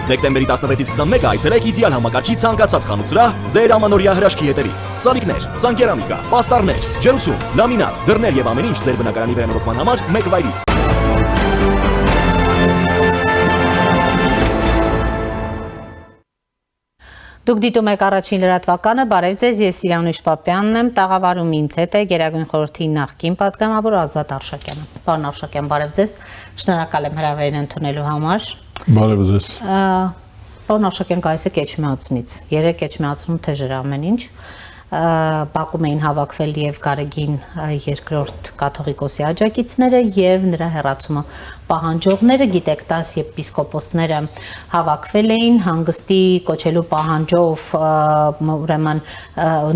Դեկտեմբերի 16-ից 21-ը այցելեք իդեալ համակարգի ցանկացած խանութ սրահ ձեր ամանորյա հրաշքի հետևից։ Սալիկներ, սանկերամիկա, պաստառներ, ջերուցում, լամինատ, դռներ եւ ամեն ինչ ձեր բնակարանի վերանորոգման համար մեկ վայրից։ Դուք դիտում եք առաջին լրատվականը, բարև ձեզ, ես Սիրանուշ Պապյանն եմ, տաղավարում ինձ հետ է Գերագույն խորհրդի նախկին պատգամավոր Ազատ Արշակյանը։ Պարոն Արշակյան, բարև ձեզ, շնորհակալ եմ հրավերն ընդունելու համար։ Բարև ձեզ։ Պարոն Արշակյան, գայիս եք Էջմիածնից, երեք Էջմիածնում թեժր ամեն ինչ, Բաքվում էին հավաքվել եւ Գարեգին II կաթողիկոսի աջակիցները եւ նրա հեռացումը պահանջողները, գիտեք, 10 եպիսկոպոսները հավաքվել էին հանգստի կոչելու պահանջով, ուրեմն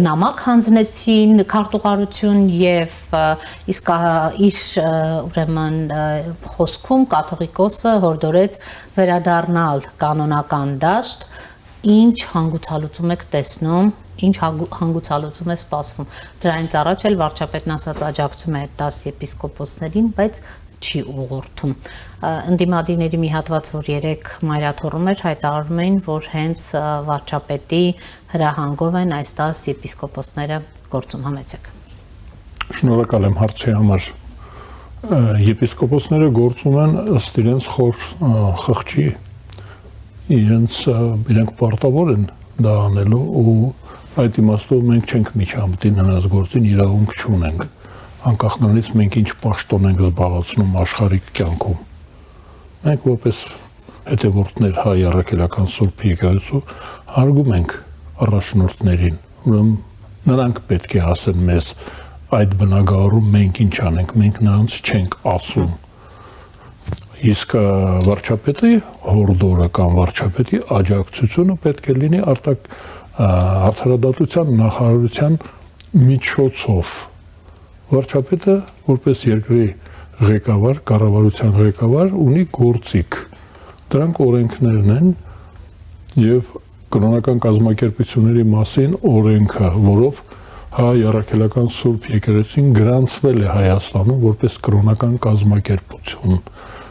նամակ հանձնեցին քարտուղարություն եւ իսկ իր ուրեմն խոսքում կաթողիկոսը հորդորեց վերադառնալ կանոնական դաշտ, ինչ հանգուցալուծում եք տեսնում, ինչ հանգուցալուծում է սպասվում։ Դրանից առաջ էլ վարչապետն ասաց աջակցում է 10 եպիսկոպոսներին, բայց չի ուղղորդում։ Ընդդիմադիրների մի հատված, որ երեք մայրաթոռում էր, հայտարարում էին, որ հենց վարչապետի հրահանգով են այս 10 եպիսկոպոսները գործում, համեցեք։ Շնորհակալ եմ հարցի համար։ Եպիսկոպոսները գործում են ըստ իրենց խոր խղճի, իրենք պարտավոր են դա անելու ու այդ իմաստով մենք չենք միջամտի նրանց գործին, իրավունք չունենք, անկախ նրանից մենք ինչ պաշտոն ենք զբաղեցնում աշխարհիկ կյանքում։ Մենք որպես հետևորդներ հայ առաքելական Սուրբ Եկեղեցու հարգում ենք առաջնորդներին, ուրեմն նրանք պետք է ասեն մեզ այդ բնագավառում մենք ինչ անենք, մենք նրանց չենք ասում։ Իսկ վարչապետի հորդորը կամ վարչապետի աջակցությունը պետք է լինի արդարադատության նախարարության միջոցով։ Վարչապետը որպես երկրի ղեկավար, կառավարության ղեկավար ունի գործիք։ Դրանք օրենքներն են եւ կրոնական կազմակերպությունների մասին օրենքը, որով հայ առաքելական Սուրբ Եկեղեցին գրանցվել է Հայաստանում որպես կրոնական կազմակերպություն։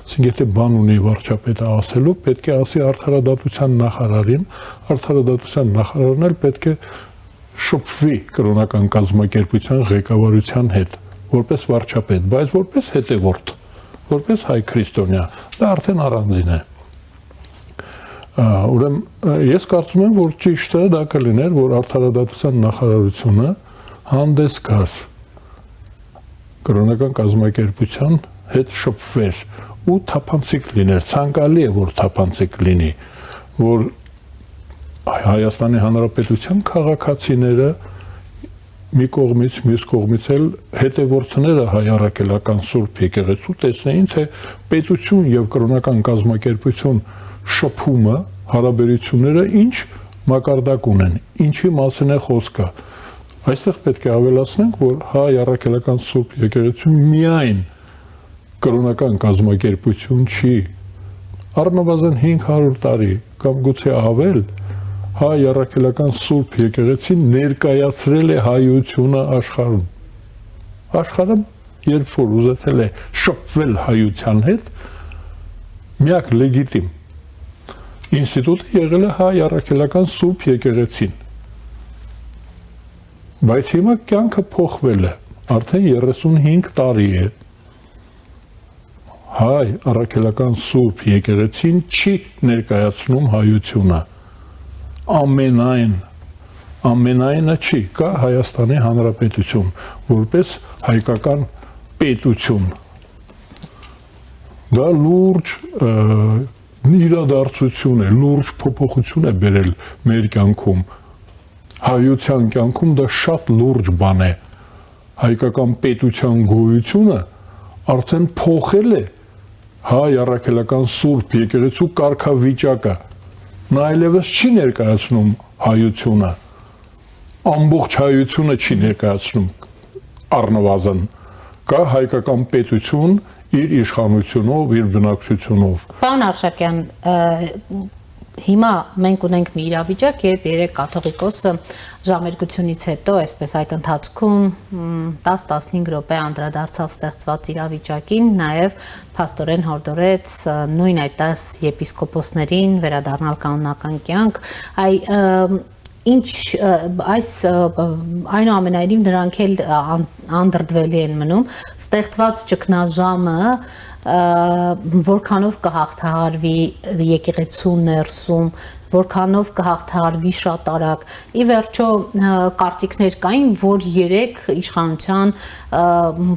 Այսինքն եթե բան ունի վարչապետը ասելու, պետք է ասի արդարադատության նախարարին, արդարադատության նախարարն էլ պետք է շփվի կրոնական կազմակերպության ղեկավարության հետ, որպես վարչապետ, բայց որպես հետևորդ, որպես հայ քրիստոնյա, դա արդեն առանձին է։ Ուրեմն ես կարծում եմ, որ ճիշտը դա կլիներ, որ արդարադատության նախարարությունը հանդես գար կրոնական կազմակերպության հետ շփվեր ու թափանցիկ լիներ, ցանկալի է, որ թափանցիկ լինի, որ Հայաստանի Հանրապետության քաղաքացիները մի կողմից, մյուս կողմից էլ հետևորդները հայ առաքելական Սուրբ Եկեղեցու տեսնեին, թե պետություն եւ կրոնական կազմակերպություն շփումը, հարաբերությունները ինչ մակարդակ ունեն, ինչի մասին է խոսքը։ Այստեղ պետք է ավելացնենք, որ հայ առաքելական Սուրբ Եկեղեցու միայն կրոնական կազմակերպություն չի, առնվազն 500 տարի կամ գուցե ավել հայ առաքելական Սուրբ Եկեղեցին ներկայացրել է հայությունը աշխարհում։ Աշխարհը երբ որ ուզեցել է շփվել հայության հետ, միակ լեգիտիմ ինստիտուտը եղել է հայ առաքելական Սուրբ Եկեղեցին։ Բայց հիմա կյանքը փոխվել է, արդեն 35 տարի է։ Հայ առաքելական Սուրբ Եկեղեցին չի ներկայացնում հայությունը, ամենայնը չի, կա Հայաստանի Հանրապետություն, որպես հայկական պետություն։ Դա լուրջ իրադարձություն է, լուրջ փոփոխություն է բերել մեր կյանքում, հայության կյանքում դա շատ լուրջ բան է, հայկական պետության գոյությունը արդեն փոխել է հայ առաքելական Սուրբ Եկեղեցու կարգավիճակը, նա այլևս չի ներկայացնում հայությունը, ամբողջ հայությունը չի ներկայացնում առնվազն, կա հայկական պետություն իր իշխանությունով, իր բնակչությունով։ Պարոն Արշակյան, Հիմա մենք ունենք մի իրավիճակ, երբ 3 կաթողիկոսը ժամերգությունից հետո, այսպես այդ ընթացքում 10-15 րոպե անդրադարձավ ստեղծված իրավիճակին, նաև փաստորեն հորդորեց նույն այդ 10 եպիսկոպոսներին վերադառնալ կանոնական կյանք, ինչ այս այնուամենայնիվ նրանք էլ անդրդվելի են մնում, ստեղծված ճգնաժամը որքանով կհաղթահարվի եկեղեցու ներսում, որքանով կհաղթահարվի շատ արագ։ Ի վերջո կարծիքներ կային, որ 3 իշխանության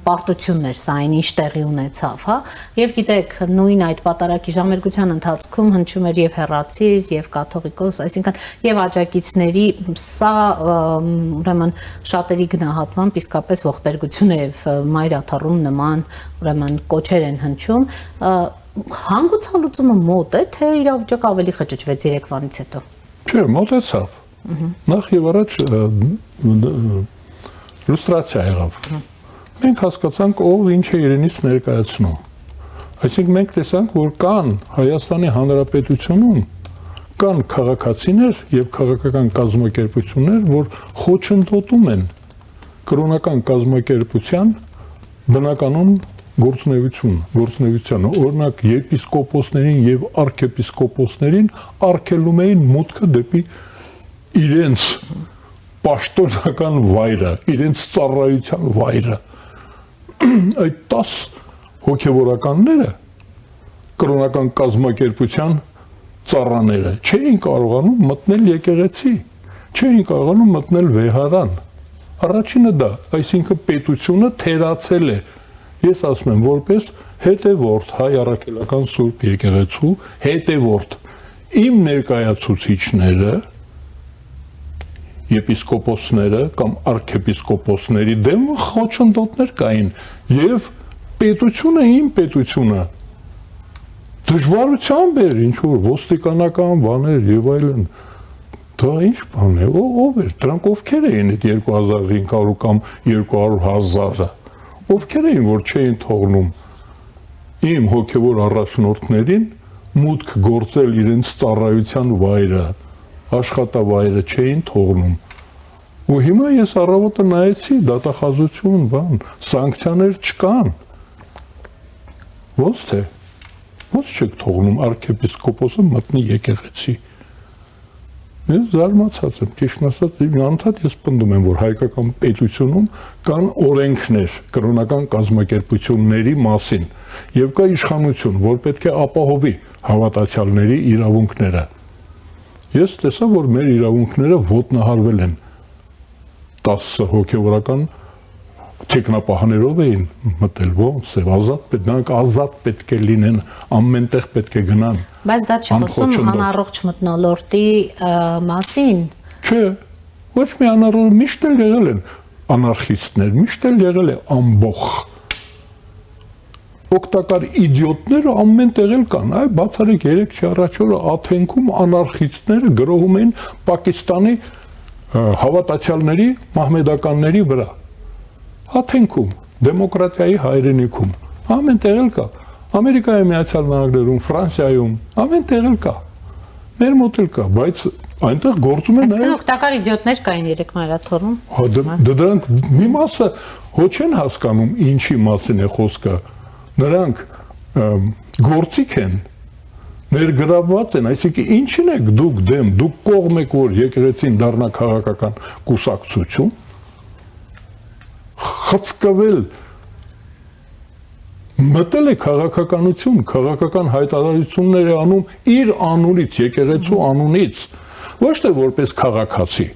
պարտությունն էր սա այն ինչ տեղի ունեցավ, հա։ Եվ գիտեք, նույն այդ պատարագի ժամերգության ընթացքում հնչում էր եւ հեռացիր, եւ կաթողիկոս, այսինքն եւ աջակիցների սա ուրեմն շատերի գնահատմամբ իսկապես ողբերգություն է եւ մայրաթառում նման ուրեմն կոչեր են հնչում։ Հանգուցալուծումը մոտ է, թե իրավիճակը ավելի խճճվեց երեկվանից հետո։ Չէ, մոտեցավ։ Նախ եւ առաջ լուստրացիա եղավ։ Մենք հասկացանք, ով ինչ է իրենից ներկայացնում։ Այսինքն մենք տեսանք, որ կան Հայաստանի Հանրապետությունում կան քաղաքացիներ եւ քաղաքական կազմակերպություններ, որ խոչընդոտում են կրոնական կազմակերպության բնականon գործունեությանը, օրինակ եպիսկոպոսներին եւ արքեպիսկոպոսներին արգելում էին մուտքը դեպի իրենց պաշտոնական վայրը, իրենց ծառայության վայրը։ Այդ 10 հոգեվորականները կրոնական կազմակերպության ծառաները չէին կարողանում մտնել եկեղեցի, չէին կարողանում մտնել վեհարան։ Առաջինը դա, այսինքն պետությունը թերացել է, ես ասում եմ, որպես հետևորդ հայ առաքելական Սուրբ եկեղեցու հետևորդ իմ ներկայացուցիչները, եպիսկոպոսները կամ արքեպիսկոպոսների դեմ խոչընդոտներ կային եւ պետությունը, իմ պետությունը դժվարությամբ էր ինչ որ ոստիկանական բաներ եւ այլն։ Դա ինչ բան է, ով էր, դրանք ովքեր էին այդ 2500 կամ 200,000-ը, ովքեր էին, որ չէին թողնում իմ հոգևոր առաջնորդներին մուտք գործել իրենց ծառայության վայրը, աշխատավայրը չէին թողնում։ Ու հիմա ես առավոտը նայեցի, դատախազություն, բան, սանկցիաներ չկան։ Ոնց թե, ոնց չեք թողնում արքեպիսկոպոսը մտնի եկեղեցի։ Ես զարմացած եմ, ճիշտ ասած, անդադ ես պնդում եմ, որ հայկական պետությունում կան օրենքներ կրոնական կազմակերպությունների մասին եւ կա իշխանություն, որ պետք է ապահովի հավատացյալների իրավունքները։ Ես տեսա, որ մեր իրավունքները ոտնահարվել են 10 հոգեվորական թեկնապահներով էին մտել, ոնց է, նրանք ազատ պետք է լինեն, ամենտեղ պետք է գնան։ Բայց դա չի խոսում անառողջ մթնոլորտի մասին։ Չէ, ոչ մի անառողջ, միշտ էլ եղել են անարխիստներ, միշտ էլ եղել է ամբոխ։ Օգտակար իդիոտները ամենտեղ էլ կան, այ բացառիկ 3 առաջ օրը Աթենքում անարխիստները գրոհում էին Պակիստանի հավատացյալների, մահմեդականների վրա։ Աթենքում, դեմոկրատիայի հայրենիքում, ամենտեղ էլ կա, Ամերիկայի Միացյալ Նահանգներում, Ֆրանսիայում, ամենտեղ էլ կա, մեր մոտ էլ կա, բայց այնտեղ գործում են Այսինքն օգտակար իդիոտներ կային 3 մայրաթոռում։ Դրանք մի մասը ոչ են հասկանում ինչի մասին է խոսքը, նրանք գործիք են, ներգրավված են, այսինքն ինչին եք դուք դեմ, դուք կողմ եք, որ եկեղեցին դառնա քաղաքական կուսակցություն, խցկվել, մտել է քաղաքականություն, քաղաքական հայտարարություններ է անում իր անունից, եկեղեցու անունից, ոչ թե որպես քաղաքացի։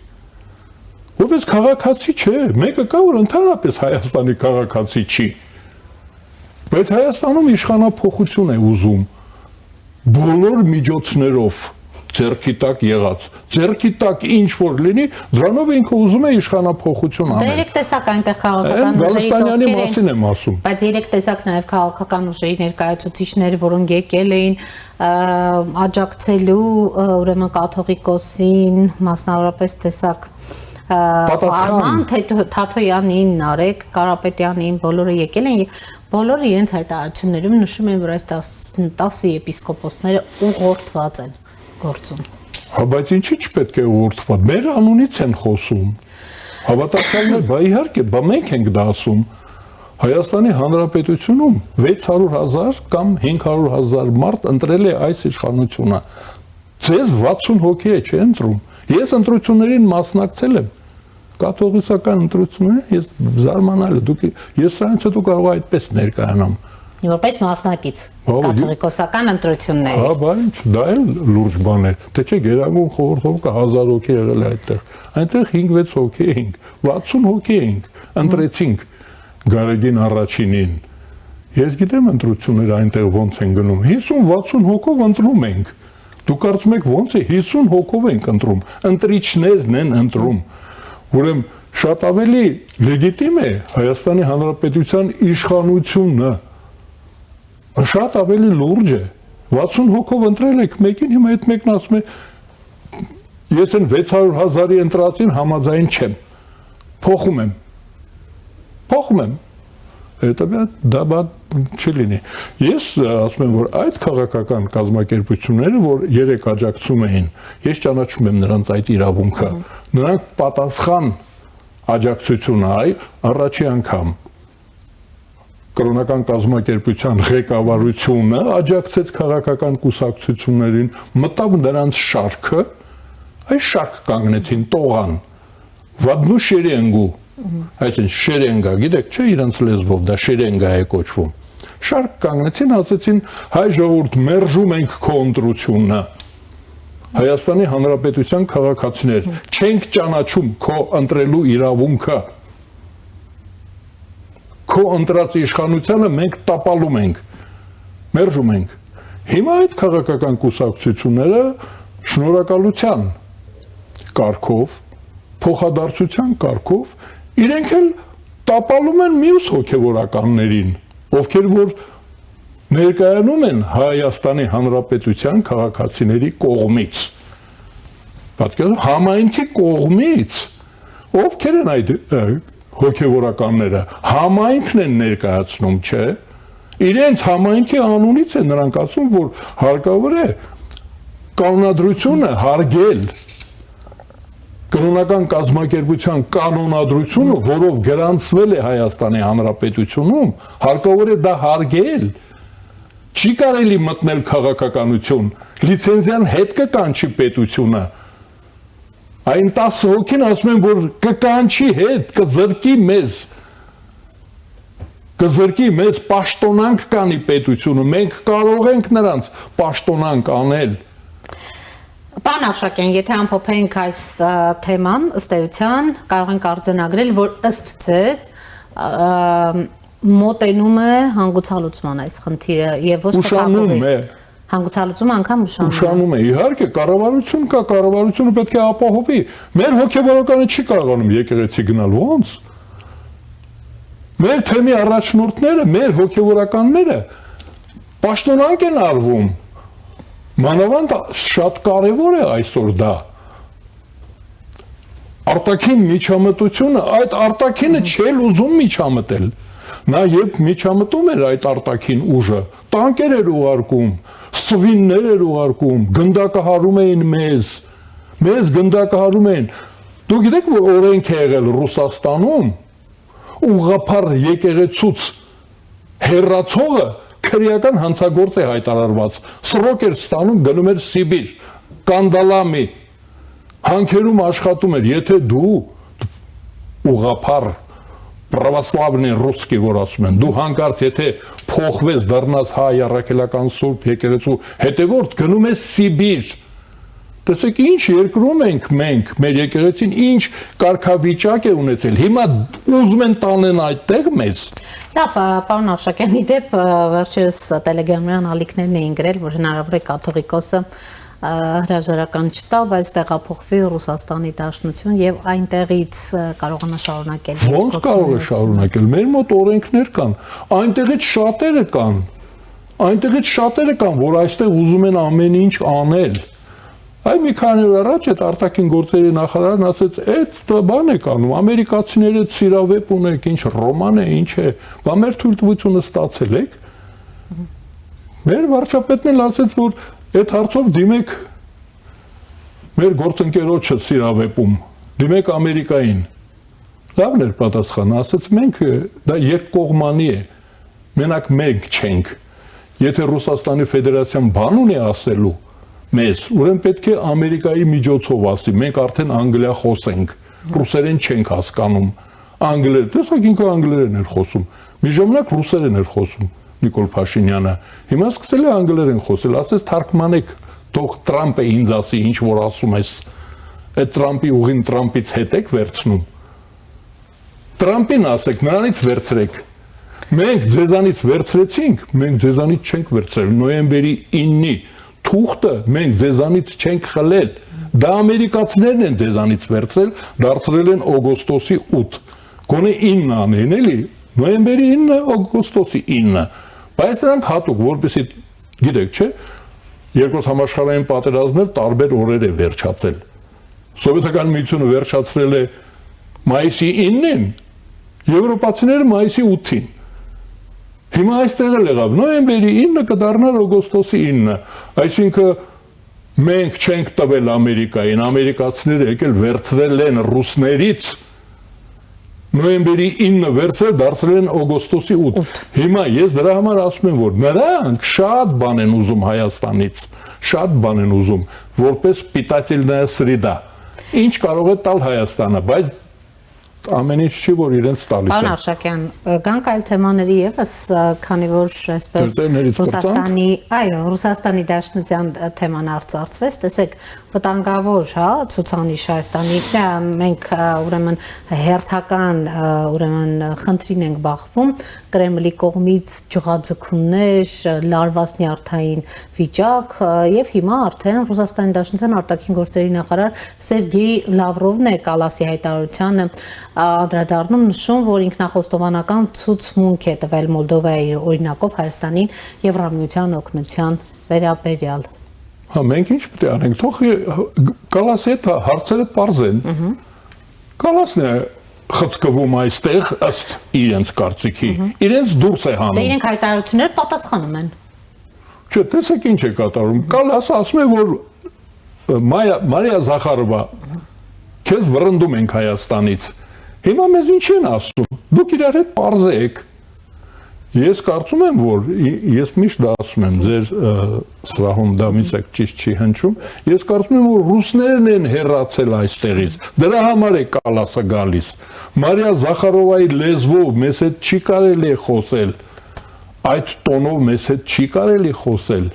Որպես քաղաքացի չէ, մեկը կա, որ ընդհանրապես Հայաստանի քաղաքացի չի։ Բայց Հայաստանում իշխանափոխություն է ուզում բոլոր միջոցներով ձեռքի տակ եղած, ձեռքի տակ ինչ որ լինի, դրանով ինքը ուզում է իշխանափոխություն անել։ Դե 3 տեսակ այնտեղ քաղաքական ուժերից ովքեր մասին եմ ասում։ Բայց 3 տեսակ նաև քաղաքական ուժերի ներկայացուցիչներ, որոնք եկել էին աջակցելու ուրեմն կաթողիկոսին, մասնավորապես տեսակ Արման Թաթոյանին, Նարեկ Կարապետյանին, բոլորը եկել են եւ բոլորը իրենց հայտարարություններում նշում են, որ այս 10 եպիսկոպոսները ուղղորդված են գործում։ Հա, բայց ինչի՞ չպետք է ուղղորդված։ Մեր անունից են խոսում։ Հավատացյալներ, բա իհարկե, բա մենք ենք դա ասում։ Հայաստանի Հանրապետությունում 600,000 կամ 500,000 մարդ ընտրել է այս իշխանությունը։ Ձեզ 60 հոգի է չէ ընտրում։ Ես ընտրություններին մասնակցել եմ։ Կաթողիկոսական ընտրությունները ես զարմանալ եմ։ Ես սրանից հետո կարող եմ այդպես ներկայանամ։ Որպես մասնակից կաթողիկոսական ընտրությունների։ Հա, բա ինչ, դա էլ լուրջ բան է։ Թե չէ Գերագույն խորհրդով կա 1000 հոգի եղել այդտեղ։ Այնտեղ 5-6 հոգի էինք, 60 հոգի էինք, ընտրեցինք Գարեգին առաջինին։ Ես գիտեմ ընտրությունները այնտեղ ոնց են գնում։ 50-60 հոգով ընտրում ենք։ Դու կարծում եք ոնց է 50 հոգով ենք ընտրում, ընտրիչներն են ընտրում։ Ուրեմն շատ ավելի լեգիտիմ է Հայաստանի Հանրապետության իշխանությունը։ Շատ ավելի լուրջ է։ 60 հոգով ընտրել եք մեկին, հիմա այդ մեկն ասում է ես այն 600,000-ի ընտրածին համաձայն չեմ։ Փոխում եմ։ Դա չի լինի։ Ես ասում եմ, որ այդ քաղաքական կազմակերպությունները, որ 3 աջակցում էին, ես ճանաչում եմ նրանց այդ իրավունքը։ Նրանք պատասխան աջակցություն առաջի անգամ կրոնական կազմակերպության ղեկավարությունը աջակցեց քաղաքական կուսակցություններին, մտավ նրանց շարքը, այս շարք կանգնեցին տողան, վադնու շերենգու, այսինքն շերենգա, գիտեք չէ իրանց լեզվով դա շերենգա է կոչվում, շարք կանգնեցին, ասեցին հայ ժողովուրդ մերժում ենք քո ընտրությունը, Հայաստանի Հանրապետության քաղաքացիներ, չենք ճանաչում քո ընտրելու իրավունքը, քո ընտրած իշխանությանը մենք տապալում ենք, մերժում ենք։ Հիմա այդ քաղաքական կուսակցությունները շնորհակալության կարգով, փոխադարձության կարգով իրենք էլ տապալում են մյուս հոգևորականներին, ովքեր որ ներկայանում են Հայաստանի Հանրապետության քաղաքացիների կողմից։ Պատկերացրու համայնքի կողմից ովքեր են այդ հոգևորականները, համայնքն են ներկայացնում, չէ։ Իրենց համայնքի անունից են նրանք ասում, որ հարկավոր է կանոնադրությունը հարգել, կրոնական կազմակերպության կանոնադրությունը, որով գրանցվել է Հայաստանի Հանրապետությունում, հարկավոր է դա հարգել։ Չի կարելի մտնել քաղաքականություն, լիցենզիան հետ կկանչի պետությունը։ Այն 10 հոգին ասում են, որ կկանչի հետ, կզրկի մեզ պաշտոնանք կանի պետությունը, մենք կարող ենք նրանց պաշտոնանք անել։ Պարոն Ավշակյան, եթե ամփոփենք այս թեման, ըստ էության կարող ենք արձանագրել, որ ըստ ձեզ մոտենում է հանգուցալուծման այս խնդիրը եւ ոչ թե ուշանում է հանգուցալուծումը անգամ ուշանում է իհարկե կառավարություն կա կառավարությունը պետք է ապահովի մեր հոգեվորականը չի կարողանում եկեղեցի գնալ ոնց մեր թեմի առաջնորդները մեր հոգեվորականները պաշտոնանկ են արվում մանավանդ շատ կարևոր է այսօր դա արտաքին միջամտությունը այդ արտաքինը չէ ուզում միջամտել նա երբ միջամտում էր այդ արտաքին ուժը տանկեր էր ուղարկում սվիններ էր ուղարկում գնդակահարում էին մեզ գնդակահարում էին դու գիտեք որ օրենք է եղել Ռուսաստանում ուղղափառ եկեղեցուց հերացողը քրեական հանցագործ է հայտարարված սրոկ էր ստանում գնում էր Սիբիր կանդալամի հանքերում աշխատում էր եթե դու ուղղափառ православный русский որ ասում են դու հանկարծ եթե փոխվես դառնաս հայ առաքելական սուրբ եկեղեցու հետևորդ գնում ես Սիբիր տեսեք ինչ երկրում ենք մենք մեր եկեղեցին ինչ կարգավիճակ է ունեցել հիմա ուզում են տանեն այդտեղ մեզ լավ պարոն Ավշակյան իդեպ վերջերս տելեգրամյան ալիքներն էին գրել որ հնարավոր է կաթողիկոսը հրաժարական չտա, բայց տեղափոխվի Ռուսաստանի Դաշնություն եւ այնտեղից կարողանա շարունակել։ Ոնց կարող է շարունակել։ Մեր մոտ օրենքներ կան, այնտեղից շատերը կան, որ այստեղ ուզում են ամեն ինչ անել։ Այ մի քանի օր առաջ այդ արտաքին գործերի նախարարն ասեց, այդ բան է կանում, ամերիկացիները ծիրավեպ ունեք, ինչ ռոման է, ինչ է, բա մեր թույլտվությունը ստացել եք։ Մեր վարչապետն էլ ասեց, որ այդ հարցով դիմեք Մեր գործընկերոջը սիրավեպում դիմեք Ամերիկային։ Լավն էր պատասխանը, ասաց մենք դա երկկողմանի է։ Մենակ մենք չենք։ Եթե Ռուսաստանի Ֆեդերացիան բան ունի ասելու մեզ, ուրեմն պետք է Ամերիկայի միջոցով ասի։ Մենք արդեն անգլիախոս ենք, ռուսերեն չենք հասկանում։ Անգլեր, տեսեք ինքը անգլերեն էր խոսում։ Մի ժամանակ ռուսերեն էր խոսում Նիկոլ Փաշինյանը։ Հիմա սկսել է անգլերեն խոսել, ասես թարգմանեք, թող Տրամպը ինձ ասի, ինչ որ ասում ես։ Այդ Տրամպի ուղին Տրամպից հետ եք վերցնում։ Տրամպին ասեք, նրանից վերցրեք։ Մենք ձեզանից վերցրեցինք, մենք ձեզանից չենք վերցրել։ Նոյեմբերի 9-ի թուղթը մենք ձեզանից չենք խլել։ Դա ամերիկացիներն են ձեզանից վերցրել, դարձրել են օգոստոսի 8։ Գոնե 9 անեն էլի, նոյեմբերի 9-ը, օգոստոսի 9-ը։ Բայց նրանք հատուկ, որպեսզի գիտեք, չէ, Երկրորդ համաշխարհային պատերազմը տարբեր օրեր է վերջացել։ Սովետական միությունը վերջացրել է մայիսի 9-ին, եվրոպացիները մայիսի 8-ին։ Հիմա այստեղ էլ եղավ, նոյեմբերի 9-ը կդառնար օգոստոսի 9-ը, այսինքն մենք չենք տվել Ամերիկային, ամերիկացիները եկել վերցրել են ռուսներից, նոյեմբերի 9-ը վերցրել, դարձրել են օգոստոսի 8։ Հիմա ես դրա համար ասում եմ, որ նրանք շատ բան են ուզում Հայաստանից, շատ բան են ուզում, որպես պիտательная среда։ Ինչ կարող է տալ Հայաստանը, բայց ամեն ինչ չի, որ իրենց տալիս են։ Պարոն Արշակյան, գանք այլ թեմաների եւս, քանի որ այսպես Ռուսաստանի, այո, Ռուսաստանի Դաշնության թեման արծարծվեց, տեսեք, վտանգավոր, հա, ցուցանիշ Հայաստանի, մենք ուրեմն հերթական, ուրեմն խնդրին ենք բախվում, Կրեմլի կողմից ջղաձգումներ, լարվածնի արդային վիճակ եւ հիմա արդեն Ռուսաստանի Դաշնության արտաքին գործերի նախարար Սերգեյ Լավրովն է Կալասի հայտարարությանը անդրադառնում, նշում, որ ինքնախոստովանական ցուցմունք է տվել Մոլդովայի օրինակով Հայաստանին Եվրամիության օգնության վերաբերյալ։ Հա, մենք ինչ պետք է անենք, թող Կալասի հետ հարցերը պարզ են։ Կալասն է խցկվում այստեղ ըստ իրենց կարծիքի, իրենց դուրս է հանում։ Դե իրենք հայտարարություններ պատասխանում են։ Չէ, տեսեք ինչ է կատարում։ Կալասը ասում է, որ Մարիա Զախարովա, քեզ վռնդում ենք Հայաստանից։ Հիմա մեզ ինչ են ասում։ Դուք իրար հետ պարզեք։ Ես կարծում եմ, որ ես միշտ դա ասում եմ, ձեր սրահում դա միսակ ճիշտ չի հնչում, ես կարծում եմ, որ ռուսներն են հեռացել այստեղից, դրա համար է Կալասը գալիս, Մարիա Զախարովայի լեզվով մեզ հետ չի կարելի խոսել, այդ տոնով մեզ հետ չի կարելի խոսել,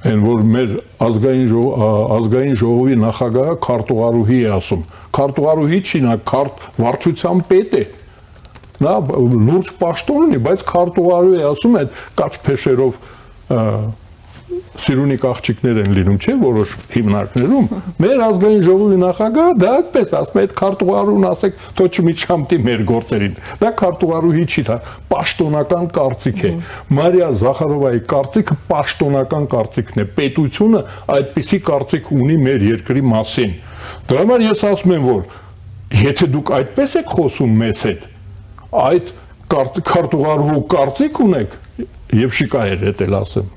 են որ մեր ազգային ժողովի նախագահը քարտուղարուհի է ասում, քարտուղարուհի չի, նա վարչության պետ է, նա լուրջ պաշտոն ունի, բայց քարտուղարու է ասում այդ կաչ փեշերով սիրունիկ աղջիկներ են լինում, չէ, որոշ հիմնարկներում, մեր ազգային ժողովի նախագահը դա այդպես ասում է, այդ քարտուղարուն ասեք, թող չմիջամտի մեր գործերին, դա քարտուղարուհի չի, դա պաշտոնական կարծիք է, Մարիա Զախարովայի կարծիքը պաշտոնական կարծիքն է, պետությունը այդպիսի կարծիք ունի մեր երկրի մասին, դրա համար ես ասում եմ, որ եթե դուք այդպես եք խոսում մեզ հետ, այդ քարտուղարու կարծիք ունեք, եւ շիկահեր հետ էլ ասեմ,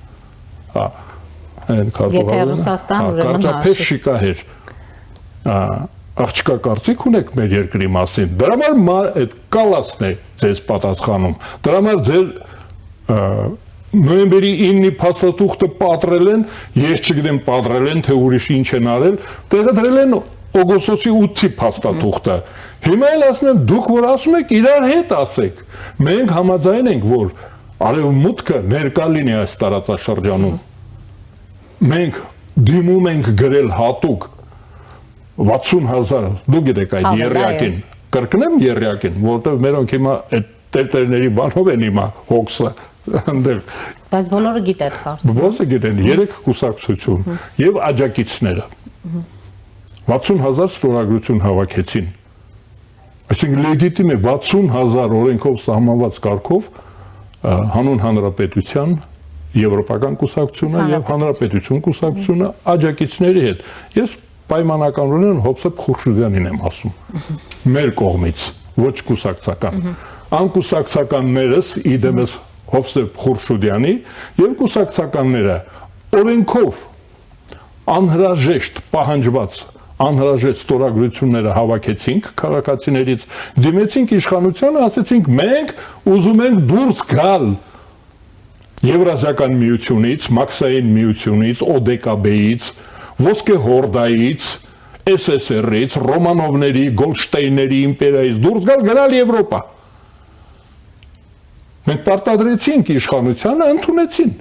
հա, այն քարտուղարը, կարճափեշ շիկահեր, աղջկա կարծիք ունեք մեր երկրի մասին, դրա համար այդ Կալասն է ձեզ պատասխանում, դրա համար ձեր նոյեմբերի 9-ի փաստաթուղթը պատրել են, ես չգիտեմ պատրել են, թե ուրիշ ինչ են արել, տեղադրել են օգոստոսի 8-ի փաստաթուղթը, հիմա էլ ասում եմ, դուք որ ասում եք, իրար հետ ասեք, մենք համաձայն ենք, որ արևմուտքը ներկա լինի այս տարածաշրջանում, մենք դիմում ենք գրել հատուկ 60,000, դու գիտեք այդ եռյակին, կրկնեմ եռյակին, որովհետև մերոնք հիմա այդ տերտերների բանով են հիմա հոգսը, բայց բոլորը գիտեն կարծում։ Բոլորը գիտեն, 3 կուսակցություն եւ աջակիցները 60,000 ստորագրություն հավաքեցին։ Այսինքն լեգիտիմ է 60,000 օրենքով սահմանված կարգով հանուն հանրապետության եվրոպական կուսակցությունը եւ հանրապետություն կուսակցությունը աջակիցների հետ։ Ես պայմանականորեն Հովսեփ Խուրշուդյանին եմ ասում։ Մեր կողմից, ոչ կուսակցական։ Անկուսակցականներս իդեմս Հովսեփ Խուրշուդյանի եւ կուսակցականները օրենքով անհրաժեշտ պահանջված անհրաժեշտ ստորագրությունները հավաքեցինք քաղաքացիներից, դիմեցինք իշխանությանը, ասեցինք մենք ուզում ենք դուրս գալ Եվրասիական միությունից, Մաքսային միությունից, ՕԴԿԲ-ից, Ոսկե Հորդայից, SSR-ից, Ռոմանովների, Գոլշտեյների իմպերիայից դուրս գալ Եվրոպա։ Մենք պարտադրեցինք իշխանությանը, ընդունեցին։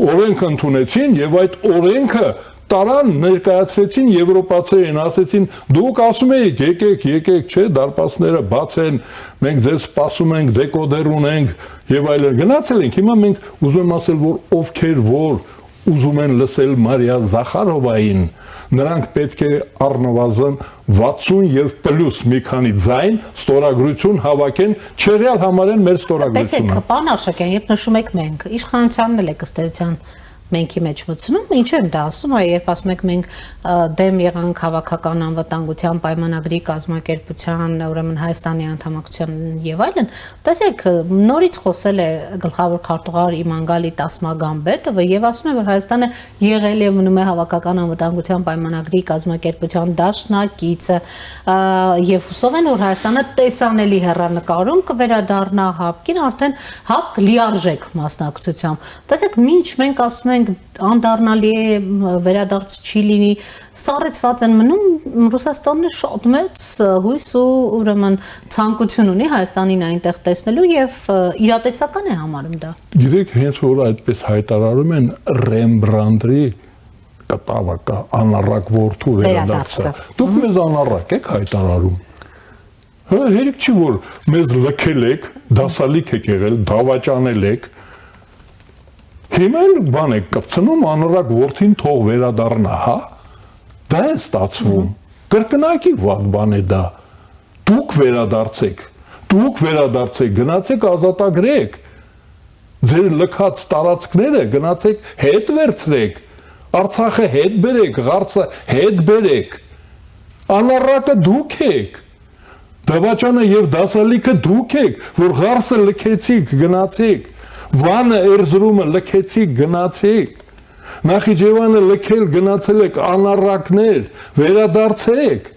Օրենք ընդունեցին եւ այդ օրենքը տարան ներկայացրեցին եվրոպացիներին, ասեցին դուք ասում եք եկեք, չէ, դարպասները բաց են, մենք ձեզ սպասում ենք, դեկոդեր ունենք եւ այլն։ Գնացել ենք, հիմա մենք ուզում եմ ասել, որ ովքեր որ ուզում են լսել Մարիա Զախարովային, նրանք պետք է առնվազն 60 եւ պլյուս մի քանի ձայն ստորագրություն հավաքեն, չեղյալ համարեն մեր ստորագրությունը։ Տեսեք, պարոն Արշակյան, երբ նշում եք մենք, իշխանությանն էլ եք ըստ էության մենքի մեջ մտցնում, ինչ եմ դա ասում, երբ ասում եք մենք դեմ եղանք հավաքական անվտանգության պայմանագրի կազմակերպության, ուրեմն Հայաստանի անդամակցության եւ այլն, տեսեք, նորից խոսել է գլխավոր քարտուղար Իմանգալի Տասմագամբետովը եւ ասում է, որ Հայաստանը եղել է մնում է հավաքական անվտանգության պայմանագրի կազմակերպության դաշնակիցը եւ հուսով են, որ Հայաստանը տեսանելի հեռանկարում կվերադառնա ՀԱՊԿ-ին, արդեն ՀԱՊԿ լիարժեք մասնակցությամբ։ Տեսեք, ինչ մենք ասում ենք անդառնալի է, վերադարձ չի լինի, սառեցված են մնում, Ռուսաստանն շատ մեծ հույս ու ուրեմն ցանկություն ունի Հայաստանին այնտեղ տեսնելու եւ իրատեսական է համարում դա։ Գիտեք, հենց որ այդպես հայտարարում են Ռեմբրանդտի կտավը կա անառակ որդու վերադարձը։ Դուք մեզ անառակ եք հայտարարում։ Հերիք չի որ մեզ լքել եք, դասալիք եք եղել, դավաճանել եք։ Հիմա բան եք կպցնում անառակ որդին թող վերադառնա, հա։ Դա է ստացվում։ Կրկնակի վատ բան է դա։ Դուք վերադարձեք, գնացեք ազատագրեք։ Ձեր լքած տարածքները գնացեք հետ վերցրեք։ Արցախը հետ բերեք, Ղարսը հետ բերեք։ Անառակը դուք եք։ Դավաճանը եւ դասալիքը դուք եք, որ Ղարսը լքեցիք, գնացեք։ Վանը Էրզրումը լքեցիք, գնացեք։ Նախիջևանը լքել գնացել եք անառակներ, վերադարձեք։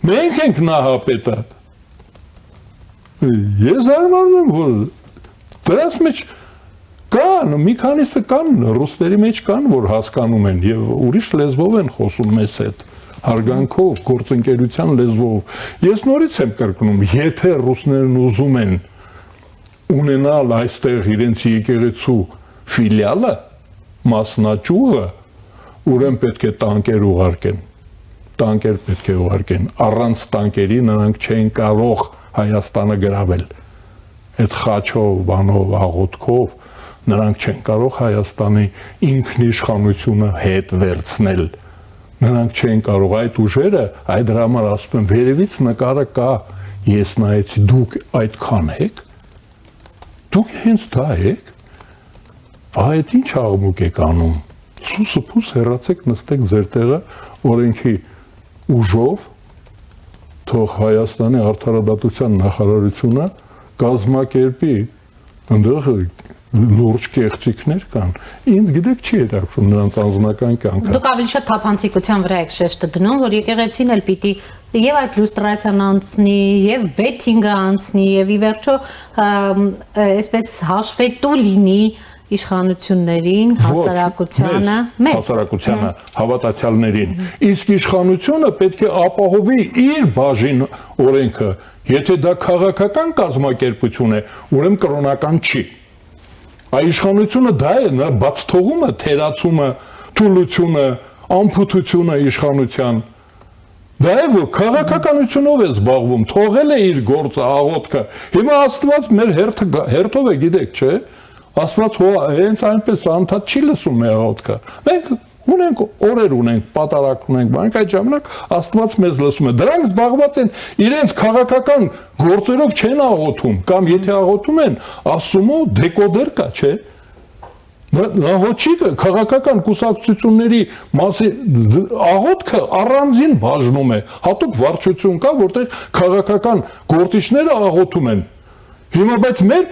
Մենք ենք նահապետը։ Ես զարմանում եմ, որ դրանց մեջ կան, մի քանիսը կան, ռուսների մեջ կան, որ հասկանում են եւ ուրիշ լեզվով են խոսում մեզ հետ, հարգանքով, գործընկերության լեզվով։ Ես նորից եմ կրկնում, եթե ռուսներն ուզում են ունենալ այստեղ իրենց եկեղեցու ֆիլիալը, մասնաճյուղը, ուրեմն պետք է տանկեր ուղարկեն։ Տանկեր պետք է ուղարկեն։ Առանց տանկերի նրանք չեն կարող Հայաստանը գրավել։ Այդ խաչով, բանով, աղոթքով նրանք չեն կարող Հայաստանի ինքնիշխանությունը հետ վերցնել։ Նրանք չեն կարող այդ ուժերը, այդ դրա համար ասում եմ, վերևից նկարը կա, ես նայեցի, դուք այդքան եք։ Դուք հենց դա եք, այդ ինչ աղմուկ եք անում, սուսը պուս հեռացեք նստեք ձեր տեղը օրենքի ուժով, թող Հայաստանի արդարադատության նախարարությունը կազմակերպի, ընդեղ լուրջ կեղծիքներ կան, ինձ գիտեք չի հետաքրքրում նրանց անձնական կյանքը։ Դուք ավելի շատ թափանցիկության վրա եք շեշտը դնում, որ եկեղեցին էլ պիտի եւ այդ լուստրացիան անցնի, եւ վեթինգը անցնի, եւ ի վերջո այսպես հաշվետու լինի իշխանություններին, հասարակությանը, մեզ հասարակությանը, հավատացյալներին։ Իսկ իշխանությունը պետք է ապահովի իր բաժին օրենքը, եթե դա քաղաքական կազմակերպություն է, ուրեմն կրոնական չի։ Այ իշխանությունը դա է, նա բաց թողումը, թերացումը, թուլությունը, անփութությունը իշխանության։ Դա է, որ քաղաքականությունով է զբաղվում, թողել է իր գործը, աղոթքը։ Հիմա Աստված մեր հերթով է, գիտեք, չէ՞։ Աստված հենց այնպես անդադ չի լսում մեր աղոթքը։ Մենք ունենք օրեր ունենք, պատարակ ունենք, բայց այդ ժամանակ Աստված մեզ լսում է։ Դրանք զբաղված են իրենց քաղաքական գործերով չեն աղոթում, կամ եթե աղոթում են, ասում ու դեկոդեր կա, չէ՞։ Նահոճիկը քաղաքական կուսակցությունների մասի աղոթքը առանձին բաժնում է, հատուկ վարչություն կա, որտեղ քաղաքական գործիչները աղոթում են։ Հիմա բայց մեր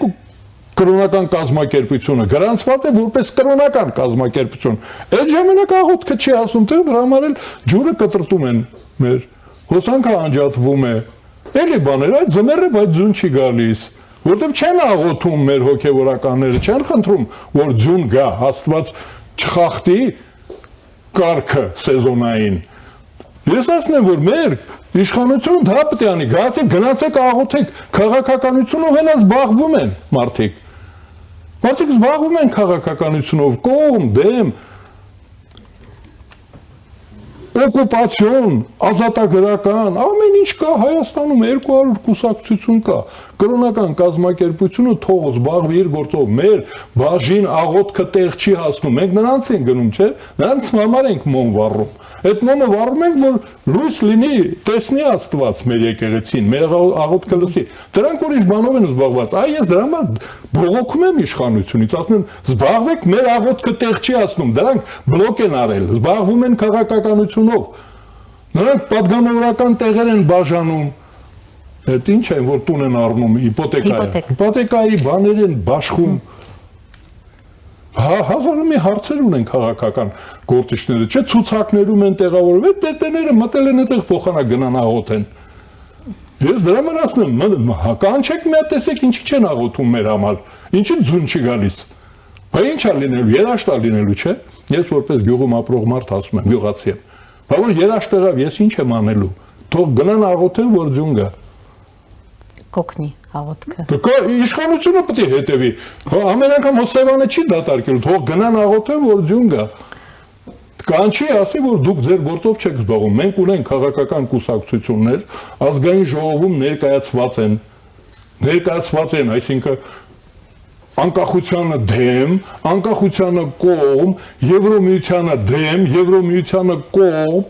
կրոնական կազմակերպությունը գրանցված է որպես կրոնական կազմակերպություն։ Այդ ժամանակ աղոթքը չի ասում, թե դրա համար էլ ջուրը կտրտում են մեր, հոսանքը անջատվում է։ Էլի բաներ, այդ ձմեռը բայց ձուն չի գալիս, որտեղ չեն աղոթում մեր հոգևորականները, չեն խնդրում, որ ձուն գա, Աստված չխախտի կարգը սեզոնային։ Ես ասում եմ, որ մեր իշխանությունը դա պետք է անի, գնացեք աղոթեք, քաղաքականությունով հենց զբաղվում են մարդիկ։ Մարդիկ զբաղվում են քաղաքականությունով, կողմ, դեմ, օկուպացիոն, ազատագրական, ամեն ինչ կա Հայաստանում 200 կուսակցություն կա, կրոնական կազմակերպությունը թող զբաղվի իր գործով, մեր բաժին աղոթքը տեղ չի հասնում, մենք նրանց ենք գնում, չէ, նրանց համար ենք մոմ վառում, այդ մոմը վառում ենք, որ լույս լինի, տեսնի Աստված մեր եկեղեցին, մեր աղոթքը լսի, դրանք ուրիշ բանով են զբաղված, այ ես դրա համար բողոքում եմ իշխանությունից, ասում եմ, զբաղվեք, մեր աղոթքը տեղ չի հասնում, դրանք բլոկ են արել, զբաղվում են քաղաքականությունով, նրանք պատգամավորական տեղեր են բաժանում, այդ ինչ են, որ տուն են առնում, հիպոթեկայի բաներ են բաշխում, հազարը մի հարցեր ունեն քաղաքական գործիչները, չէ ցուցակներում են տեղավորվում, այդ տերտերները մտել են այդտեղ փոխանակ գնան աղոթեն։ Ես դրա համար ասում եմ, կանչեք մի հատ տեսեք ինչի չեն աղոթում մեր համար, ինչի ձուն չի գալիս։ Բա ի՞նչ է լինելու, երաշտ է լինելու, չէ։ Ես որպես գյուղում ապրող մարդ ասում եմ, գյուղացի եմ։ Բա որ երաշտ եղավ, ես ինչ եմ անելու։ Թող գնան աղոթեն, որ ձուն գա։ Կոգնի աղոթքը։ Դե իշխանությունը պետք է հետևի։ Ամեն անգամ Հոսեյվանը չի դատարկել, թող գնան աղոթեն, որ ձուն գա։ Կանչի ասի, որ դուք ձեր գործով չեք զբաղվում։ Մենք ունենք քաղաքական կուսակցություններ, ազգային ժողովում ներկայացված են, այսինքն անկախությանը դեմ, անկախությանը կողմ, Եվրոմիությանը դեմ, Եվրոմիությանը կողմ,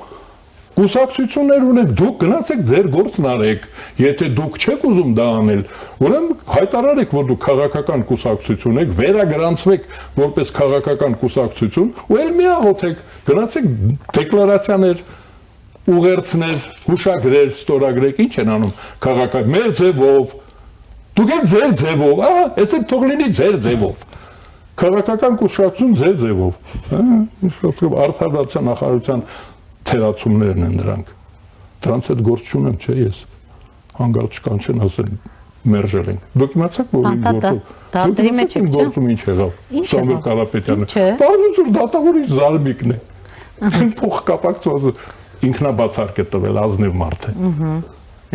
կուսակցություններ ունեք, դուք գնացեք ձեր գործն արեք, եթե դուք չեք ուզում դա անել, ուրեմն հայտարարեք, որ դուք քաղաքական կուսակցություն եք, վերագրանցվեք որպես քաղաքական կուսակցություն, ու էլ մի աղոթեք, գնացեք դեկլարացիաներ, ուղերձներ, հուշագրեր, ստորագրեք, ինչ են անում քաղաքական, մեր ձևով, դուք եք ձեր ձևով, այսեք թող լինի ձեր ձևով, քաղաքական կուսակցություն ձեր ձևով, արդարացան նախարարության թերացումներն են դրանք, դրանց հետ գործ չունեմ, չէ ես, հանգարտ չկանչեն ասեն մերժել ենք, դուք իմացաք, որ գործում ինչ եղավ, Սամվել Կարապետյանը, պարզություն դատավորիչ զարմիկն է, փող կապակցված ինքնաբացարկ է տվել, ազնիվ մարդ է,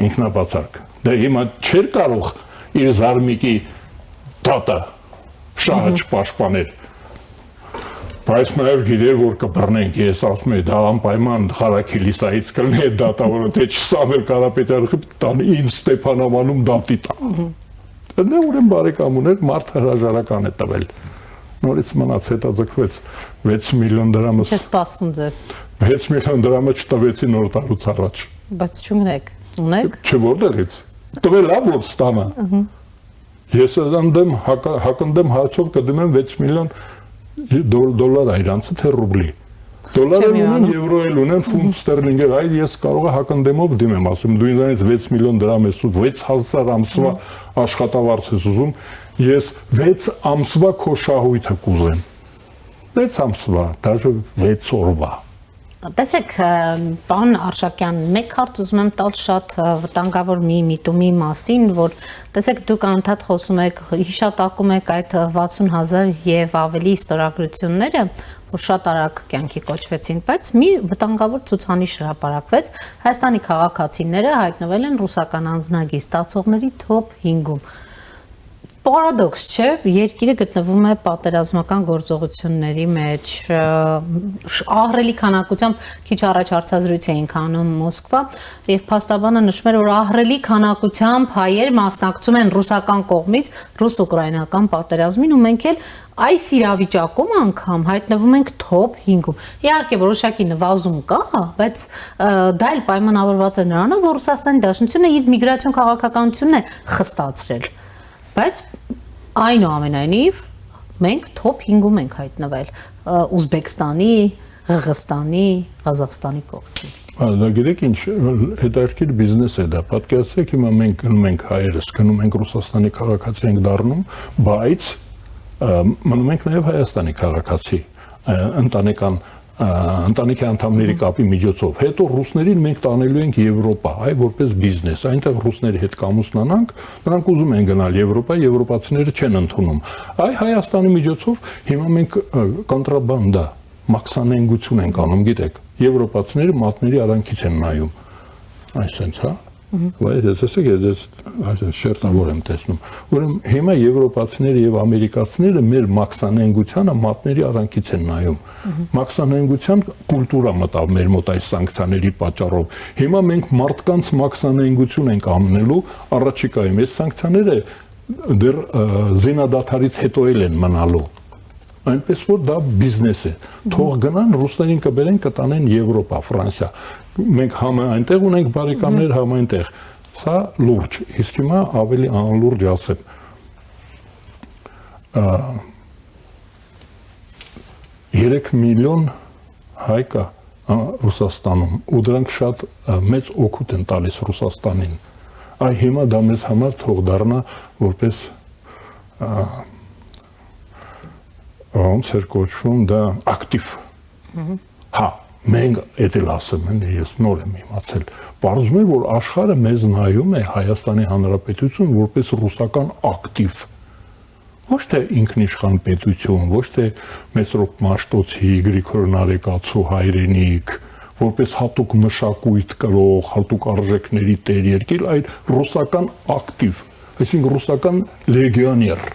ինքնաբացարկ, դե հիմա չէր կարող իր զարմիկի դատը շահը չպաշտպաներ, բայց նաև գիտեր, որ կբռնենք, ես ասում եմ, դա անպայման Ղարաքիլիսայից կլինի այդ դատավորը, թե Սամվել Կարապետյանը տան ինձ Ստեփանավանում դատի տա։ Դա ուրեմն բարեկամուներ մարդ հրաժարական է տվել։ Նորից մնաց հետաձգվեց 6 միլիոն դրամը։ Չէ սպասվում ձեզ։ 6 միլիոն դրամը չտվեցի նոր տարուց առաջ։ Բայց չունեք, ունեք։ Չէ որտեղից։ Տվել ա որ ստանա։ Ես անդեմ հակնդեմ հարցով կդիմեմ 6 միլիոն դոլար այրանցը թե ռուբլի։ Դոլարը ունեն, եվրո էլ ունեն, ֆունտ ստերլինգեր, այ ես կարող եմ հակնդեմով դիմեմ, ասում դու ինձանից 6 միլիոն դրամ ես ու 6000 ամսվա աշխատավարձ ես ուզում, ես 6 ամսվա քո շահույթը կուզեմ։ 6 ամսվա, դաժե 6 օրվա։ Տեսեք, պարոն Արշակյան, մեկ հարց ուզում եմ տալ շատ վտանգավոր մի միտումի մասին, որ տեսեք դուք անդադ խոսում եք, հիշատակում եք այդ 60,000 եւ ավելի ստորագրությունները, որ շատ արագ կյանքի կոչվեցին, բայց մի վտանգավոր ցուցանիշ հրապարակվեց, Հայաստանի քաղաքացիները հայտնվել են ռուսական անձնագիր ստացողների top 5-ում։ Պարադոքս չէ, երկիրը գտնվում է պատերազմական գործողությունների մեջ, ահռելի քանակությամբ քիչ առաջ հարցազրույց էինք անում Մոսկվա, եւ փաստաբանը նշում էր, որ ահռելի քանակությամբ հայեր մասնակցում են ռուսական կողմից ռուս-ուկրաինական պատերազմին ու մենք էլ այս իրավիճակում անգամ հայտնվում ենք top 5-ում։ Իհարկե որոշակի նվազում կա, բայց դա էլ պայմանավորված է նրանով, որ Ռուսաստանի Դաշնությունը իր միգրացիոն քաղաքականությունն է խստացրել։ Բայց այնուամենայնիվ մենք top 5-ում ենք հայտնվել Ուզբեկստանի, Ղրղստանի, Ղազախստանի կողքին։ Դա գիտեք ինչ հետաքրքիր բիզնես է դա։ Պատկերացրեք հիմա մենք գնում ենք հայերս, գնում ենք Ռուսաստանի քաղաքացի ենք դառնում, բայց մնում ենք նաև Հայաստանի քաղաքացի, ընտանիքի անդամների կապի միջոցով։ Հետո ռուսներին մենք տանելու ենք Եվրոպա, այ որպես բիզնես։ Այնտեղ ռուսների հետ կամուսնանանք, նրանք ուզում են գնալ Եվրոպա, եվրոպացիները չեն ընդունում։ Այ Հայաստանի միջոցով հիմա մենք կոնտրաբանդա մաքսանենգություն ենք անում, գիտեք, եվրոպացիները մատների արանքից են նայում, այսպես, հա, վայ, տեսեք, ես այսպես շերտավոր եմ տեսնում, ուրեմն հիմա եվրոպացիները եւ ամերիկացիները մեր մաքսանենգությանը մատների արանքից են նայում, մաքսանենգության կուլտուրա մտավ մեր մոտ այս սանկցիաների պատճառով, հիմա մենք մարդկանց մաքսանենգություն ենք անելու առաջիկայում, այս սանկցիաները դեռ զինադադարից հետո են մնալու այնպես որ դա բիզնես է թող գնան ռուսներին կբերեն կտանեն Եվրոպա Ֆրանսիա մենք համ այնտեղ ունենք բարեկամներ համ այնտեղ սա լուրջ իսկ հիմա ավելի անլուրջ ասեմ 3 միլիոն հայ կա Ռուսաստանում ու դրանք շատ մեծ օգուտ են տալիս Ռուսաստանին այ հիմա դա մեզ համար թող դառնա որպես ոնց էր կոչվում դա ակտիվ հա մենք էդել ասեմ ես նոր եմ իմացել բարձում է որ աշխարհը մեզ նայում է Հայաստանի Հանրապետություն որպես ռուսական ակտիվ ոչ թե ինքնիշխան պետություն ոչ թե Մեսրոպ Մաշտոցի Գրիգոր Նարեկացու հայրենիք որպես հատուկ մշակույթ կրող հատուկ արժեքների տեր երկիր այլ ռուսական ակտիվ այսինքն ռուսական լեգիոներ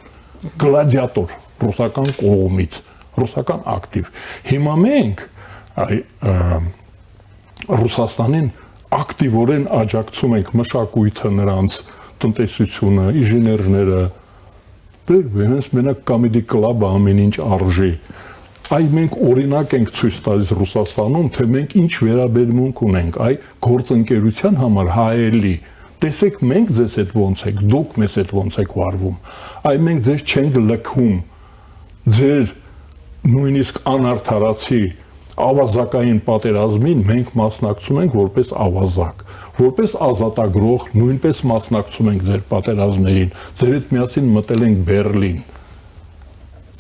գլադիատոր ռուսական կողմից, ռուսական ակտիվ։ Հիմա մենք Ռուսաստանին ակտիվորեն աջակցում ենք մշակույթը նրանց, տնտեսությունը, ինժեներները, դրանց մենակ կոմեդի կլաբը ամեն ինչ արժի։ Այ մենք օրինակ ենք ցույց տալիս Ռուսաստանում, թե մենք ինչ վերաբերմունք ունենք, այ գործընկերության համար հայելի տեսեք մենք ձեզ հետ ոնց եք, դուք մեզ հետ ոնց եք վարվում։ Այ մենք ձեզ չենք լքում ձեր նույնիսկ անարդարացի ավազակային պատերազմին մենք մասնակցում ենք որպես ավազակ, որպես ազատագրող նույնպես մասնակցում ենք ձեր պատերազմներին, ձեր հետ միասին մտել ենք Բերլին,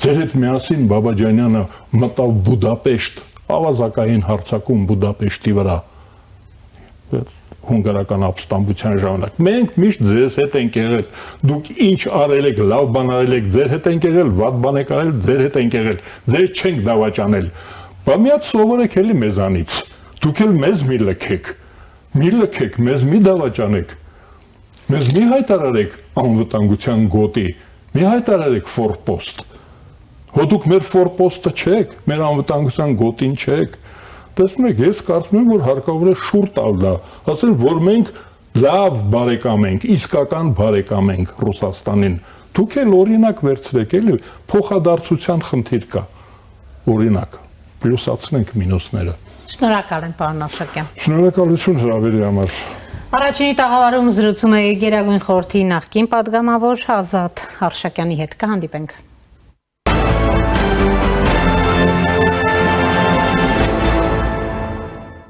ձեր հետ միասին Բաբաջանյանը մտավ Բուդապեշտ, ավազակային հարձակում Բուդապեշտի վրա, հունգարական ապստամբության ժամանակ։ Մենք միշտ ձեզ հետ ենք եղել։ Դուք ինչ արել եք, լավ բան արել եք, ձեր հետ ենք եղել, վատ բան եք արել, ձեր հետ ենք եղել։ Ձեր չենք դավաճանել։ Բա մի հատ սովորեք էլի մեզանից։ Դուք էլ մեզ մի լքեք, մեզ մի դավաճանեք։ Մեզ մի հայտարարեք անվտանգության գոտի, մի հայտարարեք ֆորպոստ։ Հո դուք մեր ֆորպոստը չեք, մեր անվտանգության գոտին չեք։ Տեսնում եք, ես կարծում եմ, որ հարկավոր է շուռ տալ դա, ասել, որ մենք լավ բարեկամ ենք, իսկական բարեկամ ենք Ռուսաստանին։ Դուք էլ օրինակ վերցրեք, էլի փոխադարձության խնդիր կա։ Օրինակ, պլյուսացնենք մինուսները։ Շնորհակալ եմ, պարոն Ավշակյան։ Շնորհակալություն հրավերի համար։ Առաջինի տաղավարում զրուցում է Գերագույն խորհրդի նախկին պատգամավոր Ազատ Արշակյանի հետ։ Կհանդիպենք։